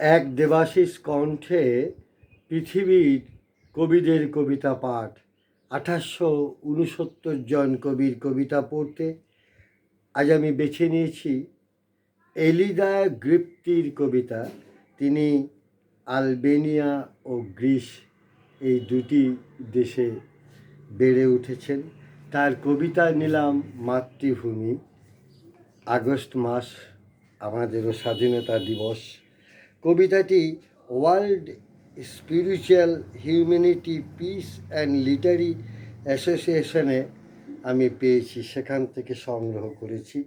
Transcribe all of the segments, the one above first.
এক দেবাশিস কণ্ঠে পৃথিবীর কবিদের কবিতা পাঠ। 1869 জন কবির কবিতা পড়তে আজ আমি বেছে নিয়েছি এলিদা গ্রিপ্তির কবিতা। তিনি আলবেনিয়া ও গ্রিস এই দুটি দেশে বেড়ে উঠেছেন। তার কবিতা নিলাম মাতৃভূমি। আগস্ট মাস, আমাদেরও স্বাধীনতা দিবস। কবিতাটি world spiritual humanity peace and literary অ্যাসোসিয়েশনে আমি পেয়েছি, সেখান থেকে সংগ্রহ করেছি।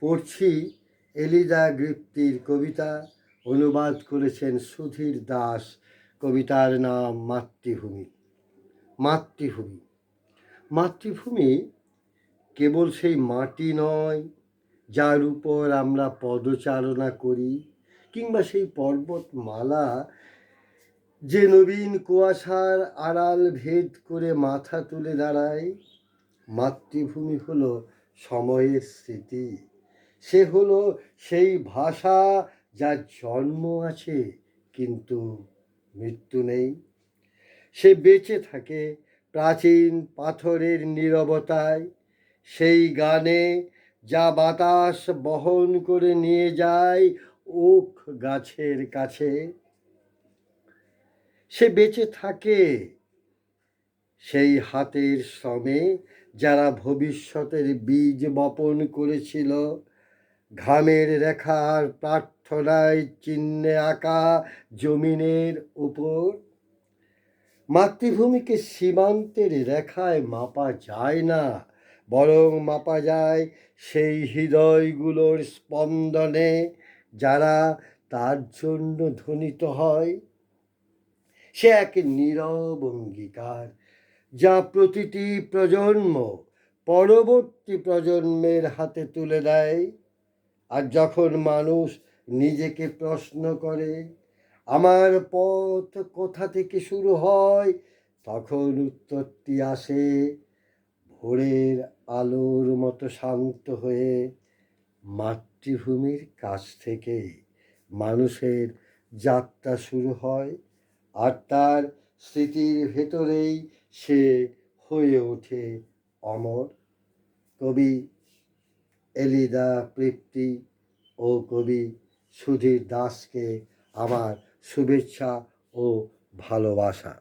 পড়ছি এলিদা গ্রিপ্তির কবিতা, অনুবাদ করেছেন সুধীর দাস। কবিতার নাম মাতৃভূমি। মাতৃভূমি মাতৃভূমি কেবল সেই মাটি নয় যার উপর আমরা পদচারণা করি, কিংবা সেই পর্বতমালা যে নবীন কুয়াশার আড়াল ভেদ করে মাথা তুলে দাঁড়ায়। মাতৃভূমি হলো সময়ের স্মৃতি। সে হলো সেই ভাষা যার জন্ম আছে কিন্তু মৃত্যু নেই। সে বেঁচে থাকে প্রাচীন পাথরের নীরবতায়, সেই গানে যা বাতাস বহন করে নিয়ে যায় ওক গাছের কাছে। সে বেঁচে থাকে সেই হাতের শ্রমে যারা ভবিষ্যতের বীজ বপন করেছিল, ঘামের রেখার প্রার্থনায় চিহ্নে আঁকা জমিনের উপর। মাতৃভূমিকে সীমান্তের রেখায় মাপা যায় না, বরং মাপা যায় সেই হৃদয়গুলোর স্পন্দনে যারা তার জন্য ধ্বনিত হয়। সে এক নীরব অঙ্গীকার যা প্রতিটি প্রজন্ম পরবর্তী প্রজন্মের হাতে তুলে দেয়। আর যখন মানুষ নিজেকে প্রশ্ন করে আমার পথ কোথা থেকে শুরু হয়, তখন উত্তরটি আসে ভোরের আলোর মতো শান্ত হয়ে। মাতৃভূমির কাছ থেকে মানুষের যাত্রা শুরু হয়, আর তার স্মৃতির ভেতরেই সে হয়ে ওঠে অমর। কবি এলিদা গ্রিপ্তি ও কবি সুধীর দাসকে আমার শুভেচ্ছা ও ভালোবাসা।